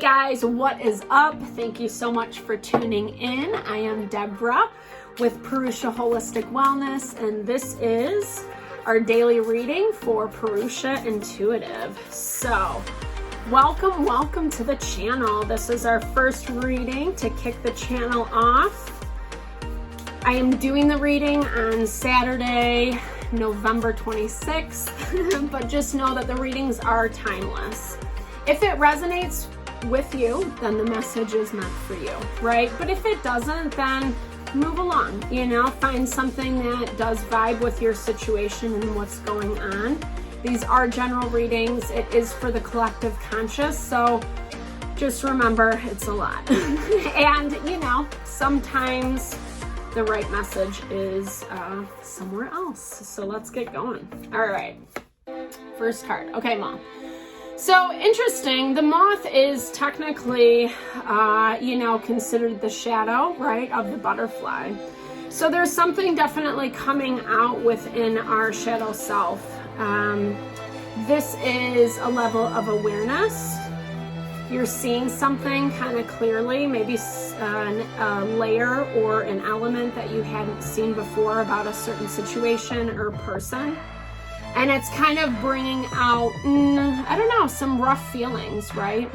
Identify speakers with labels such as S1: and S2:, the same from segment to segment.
S1: guys, what is up? Thank you so much for tuning in. I am Deborah with Purusha Holistic Wellness, and this is our daily reading for Purusha Intuitive. So, welcome to the channel. This is our first reading to kick the channel off. I am doing the reading on Saturday, November 26th, but just know that the readings are timeless. If it resonates with you, then the message is meant for you, right? But if it doesn't, then move along, find something that does vibe with your situation and what's going on. These are general readings. It is for the collective conscious, so just remember it's a lot. And, sometimes the right message is somewhere else. So let's get going. All right, first card. Okay, Mom. So interesting, the moth is technically, considered the shadow, right, of the butterfly. So there's something definitely coming out within our shadow self. This is a level of awareness. You're seeing something kind of clearly, maybe a layer or an element that you hadn't seen before about a certain situation or person. And it's kind of bringing out, some rough feelings, right?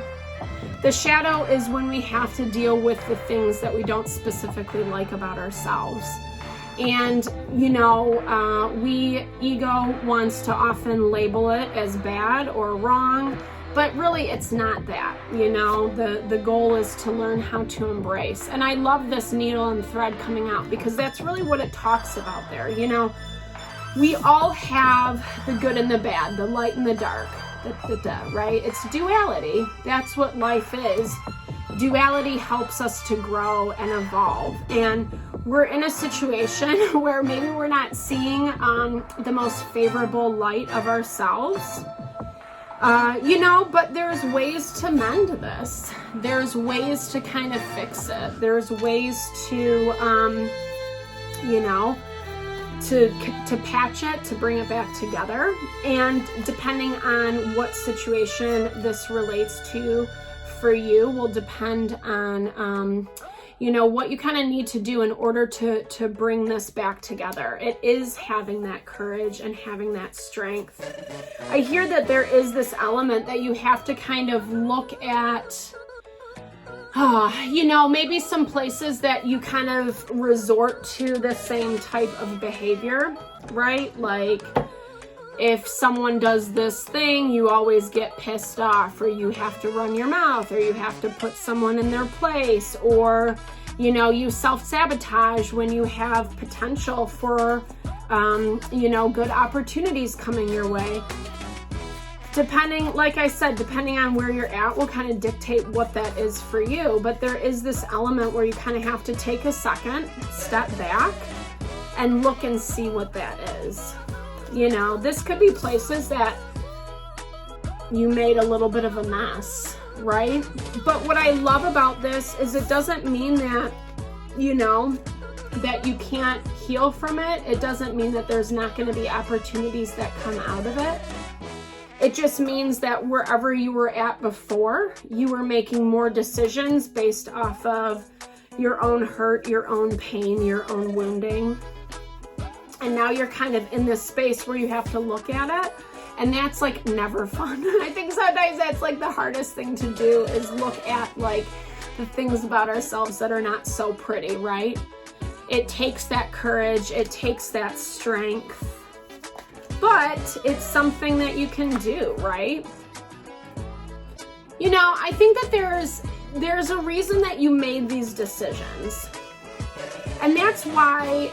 S1: The shadow is when we have to deal with the things that we don't specifically like about ourselves. And, ego wants to often label it as bad or wrong, but really it's not that, the goal is to learn how to embrace. And I love this needle and thread coming out because that's really what it talks about there, We all have the good and the bad, the light and the dark, right? It's duality. That's what life is. Duality helps us to grow and evolve. And we're in a situation where maybe we're not seeing the most favorable light of ourselves. But there's ways to mend this. There's ways to kind of fix it. There's ways to, to patch it, to bring it back together. And depending on what situation this relates to for you will depend on, what you kind of need to do in order to bring this back together. It is having that courage and having that strength. I hear that there is this element that you have to kind of look at, maybe some places that you kind of resort to the same type of behavior, right? Like if someone does this thing, you always get pissed off, or you have to run your mouth, or you have to put someone in their place, or, you self-sabotage when you have potential for, good opportunities coming your way. Depending, like I said, depending on where you're at will kind of dictate what that is for you. But there is this element where you kind of have to take a second, step back, and look and see what that is. This could be places that you made a little bit of a mess, right? But what I love about this is it doesn't mean that, that you can't heal from it. It doesn't mean that there's not going to be opportunities that come out of it. It just means that wherever you were at before, you were making more decisions based off of your own hurt, your own pain, your own wounding. And now you're kind of in this space where you have to look at it. And that's like never fun. I think sometimes that's like the hardest thing to do is look at like the things about ourselves that are not so pretty, right? It takes that courage. It takes that strength. But it's something that you can do, right? I think that there's a reason that you made these decisions. And that's why,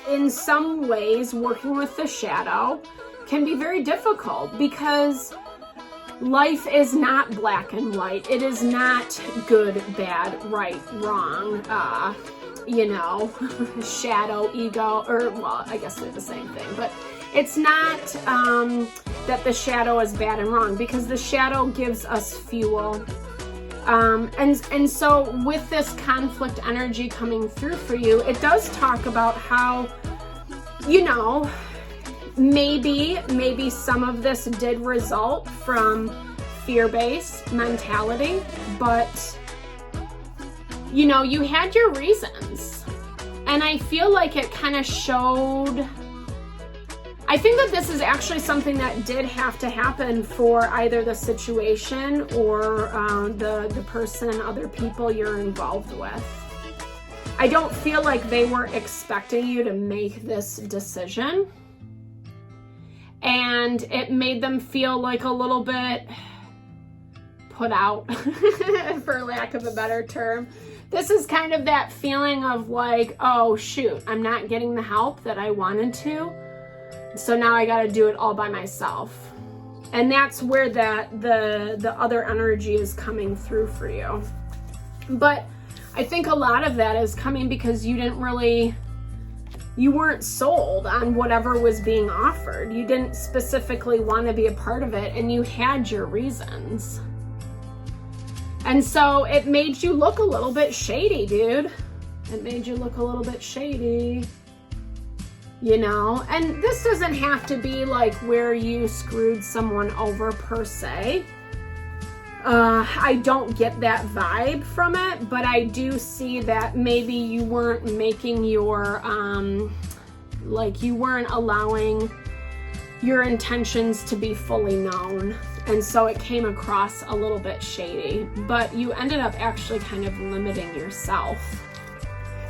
S1: in some ways, working with the shadow can be very difficult because life is not black and white. It is not good, bad, right, wrong, shadow, ego, or, well, I guess they're the same thing, but it's not that the shadow is bad and wrong, because the shadow gives us fuel. And so with this conflict energy coming through for you, it does talk about how, maybe some of this did result from fear-based mentality, but you know, you had your reasons. And I feel like it kind of showed, I think that this is actually something that did have to happen for either the situation or the person, other people you're involved with. I don't feel like they were expecting you to make this decision. And it made them feel like a little bit put out, for lack of a better term. This is kind of that feeling of like, oh shoot, I'm not getting the help that I wanted to. So now I got to do it all by myself. And that's where the other energy is coming through for you. But I think a lot of that is coming because you weren't sold on whatever was being offered. You didn't specifically want to be a part of it, and you had your reasons. And so it made you look a little bit shady, dude. It made you look a little bit shady. You know, and this doesn't have to be like where you screwed someone over per se. I don't get that vibe from it, but I do see that maybe you weren't making your, like you weren't allowing your intentions to be fully known. And so it came across a little bit shady, but you ended up actually kind of limiting yourself.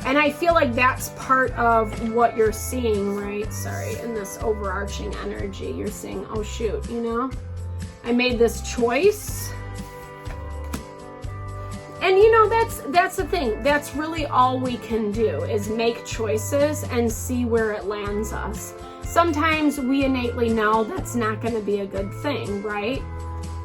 S1: And I feel like that's part of what you're seeing, right? Sorry, in this overarching energy, you're saying, oh shoot, you know, I made this choice. And you know, that's the thing. That's really all we can do is make choices and see where it lands us. Sometimes we innately know that's not going to be a good thing, right?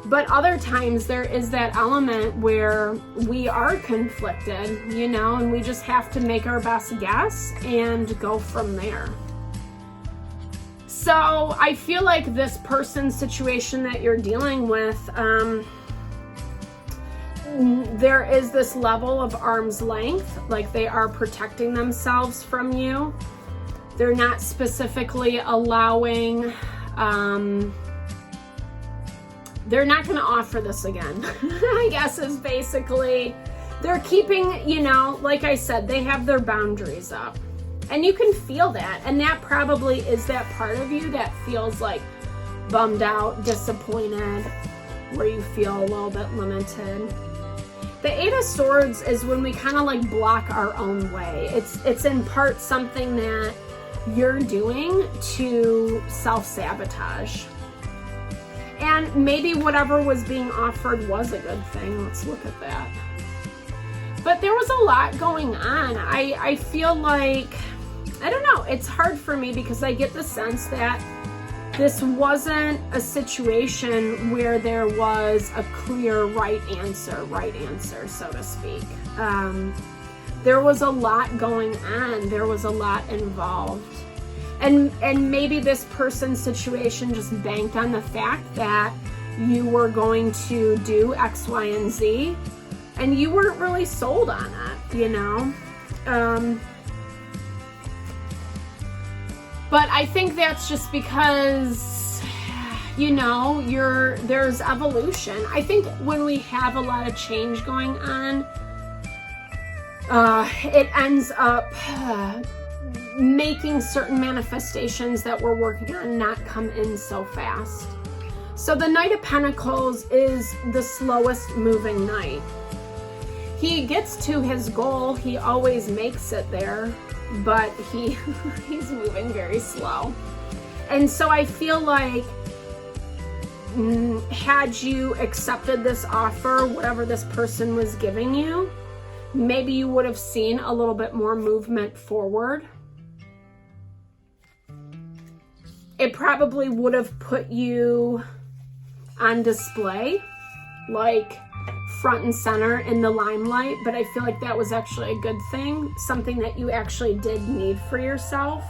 S1: But other times there is that element where we are conflicted, you know, and we just have to make our best guess and go from there. So I feel like this person's situation that you're dealing with, there is this level of arm's length, like they are protecting themselves from you. They're not specifically allowing, they're not going to offer this again, I guess is basically, they're keeping, you know, like I said, they have their boundaries up. And you can feel that. And that probably is that part of you that feels like bummed out, disappointed, where you feel a little bit limited. The Eight of Swords is when we kind of like block our own way. It's in part something that you're doing to self-sabotage. And maybe whatever was being offered was a good thing. Let's look at that. But there was a lot going on. I feel like, I don't know, it's hard for me because I get the sense that this wasn't a situation where there was a clear right answer, so to speak. There was a lot going on. There was a lot involved. And maybe this person's situation just banked on the fact that you were going to do X, Y, and Z, and you weren't really sold on it, you know? But I think that's just because, you know, there's evolution. I think when we have a lot of change going on, it ends up making certain manifestations that we're working on not come in so fast. So the Knight of Pentacles is the slowest moving knight. He gets to his goal, he always makes it there, but he's moving very slow. And so I feel like had you accepted this offer, whatever this person was giving you, maybe you would have seen a little bit more movement forward. It probably would have put you on display, like front and center in the limelight, but I feel like that was actually a good thing, something that you actually did need for yourself.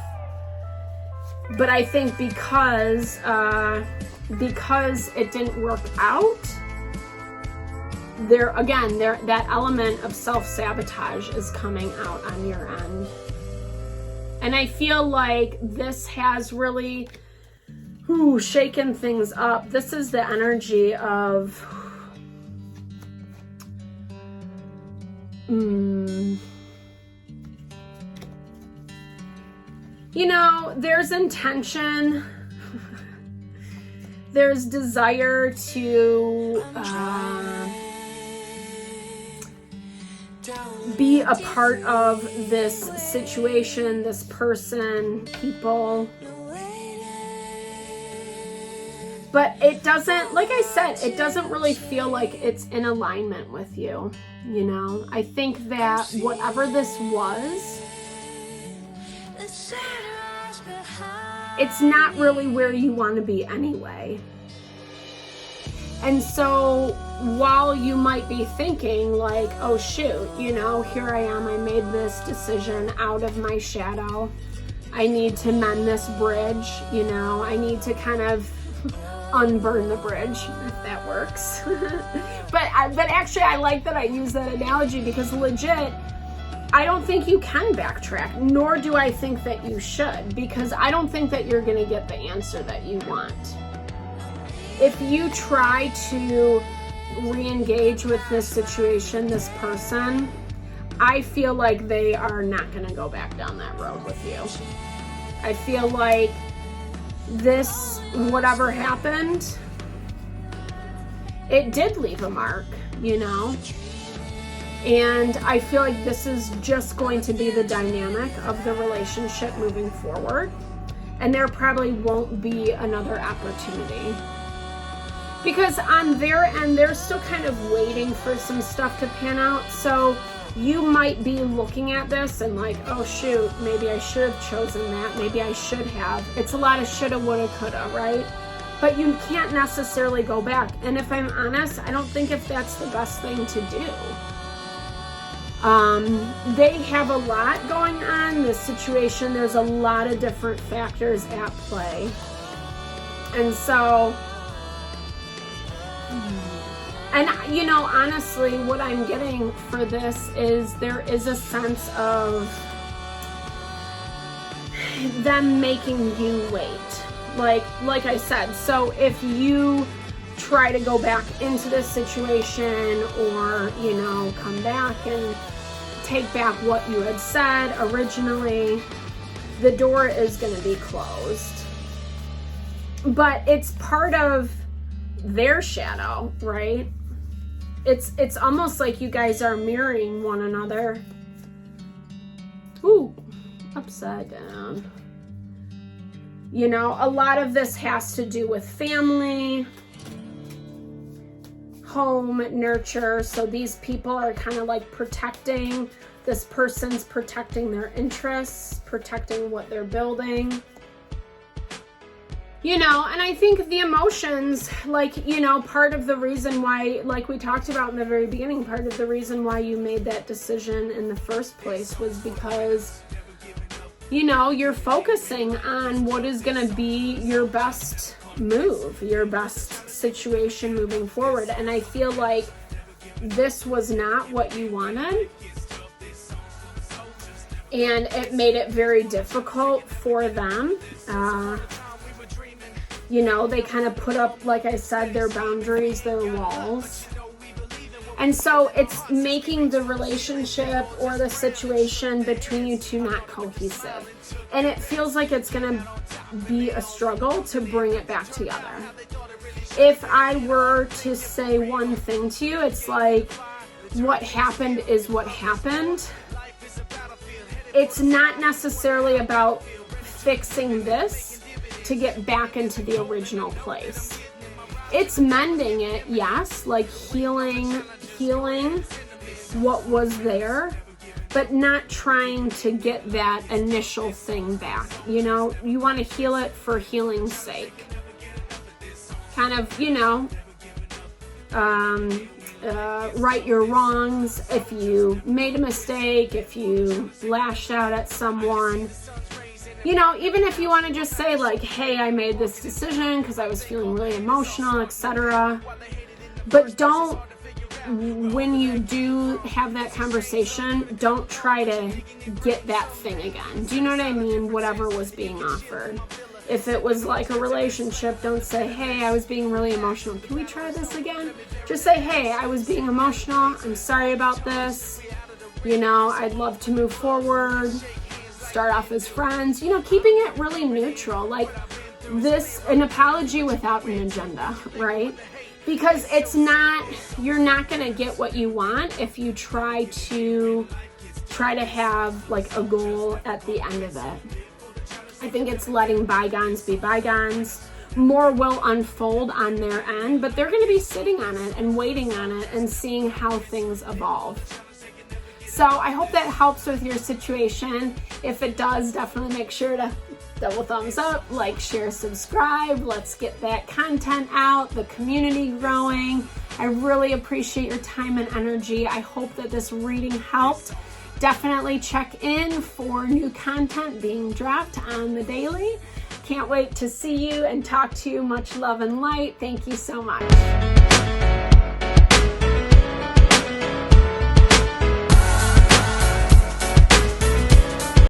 S1: But I think because it didn't work out, that element of self-sabotage is coming out on your end. And I feel like this has really shaking things up. This is the energy of you know, there's intention, there's desire to be a part of this situation, this person, people. But it doesn't, like I said, it doesn't really feel like it's in alignment with you, you know? I think that whatever this was, it's not really where you want to be anyway. And so while you might be thinking like, oh shoot, you know, here I am, I made this decision out of my shadow. I need to mend this bridge, you know, I need to kind of unburn the bridge, if that works. but actually I like that I use that analogy, because legit, I don't think you can backtrack, nor do I think that you should, because I don't think that you're going to get the answer that you want. If you try to re-engage with this situation, this person, I feel like they are not going to go back down that road with you. I feel like this, whatever happened, it did leave a mark, you know? And I feel like this is just going to be the dynamic of the relationship moving forward. And there probably won't be another opportunity. Because on their end, they're still kind of waiting for some stuff to pan out. So you might be looking at this and like, oh shoot, maybe I should have chosen that. Maybe I should have. It's a lot of shoulda, woulda, coulda, right? But you can't necessarily go back. And if I'm honest, I don't think if that's the best thing to do. They have a lot going on, this situation. There's a lot of different factors at play. And so, and you know, honestly, what I'm getting for this is there is a sense of them making you wait. Like I said, so if you try to go back into this situation, or, you know, come back and take back what you had said originally, the door is going to be closed. But it's part of their shadow, right? It's almost like you guys are mirroring one another. Ooh, upside down. You know, a lot of this has to do with family, home, nurture. So these people are kind of like protecting, this person's protecting their interests, protecting what they're building. You know, and I think the emotions, like, you know, part of the reason why, like we talked about in the very beginning, part of the reason why you made that decision in the first place was because, you know, you're focusing on what is going to be your best move, your best situation moving forward. And I feel like this was not what you wanted. And it made it very difficult for them. You know, they kind of put up, like I said, their boundaries, their walls. And so it's making the relationship or the situation between you two not cohesive. And it feels like it's going to be a struggle to bring it back together. If I were to say one thing to you, it's like, what happened is what happened. It's not necessarily about fixing this to get back into the original place. It's mending it, yes, like healing what was there, but not trying to get that initial thing back. You know, you want to heal it for healing's sake. Kind of, you know, right your wrongs. If you made a mistake, if you lashed out at someone, you know, even if you want to just say like, hey, I made this decision because I was feeling really emotional, etc. But don't, when you do have that conversation, don't try to get that thing again. Do you know what I mean? Whatever was being offered. If it was like a relationship, don't say, hey, I was being really emotional. Can we try this again? Just say, hey, I was being emotional. I'm sorry about this. You know, I'd love to move forward. Start off as friends. You know, keeping it really neutral. Like this, an apology without an agenda, right? Because it's not, you're not going to get what you want if you try to have like a goal at the end of it. I think it's letting bygones be bygones. More will unfold on their end, but they're going to be sitting on it and waiting on it and seeing how things evolve. So I hope that helps with your situation. If it does, definitely make sure to double thumbs up, like, share, subscribe. Let's get that content out, the community growing. I really appreciate your time and energy. I hope that this reading helped. Definitely check in for new content being dropped on the daily. Can't wait to see you and talk to you. Much love and light. Thank you so much.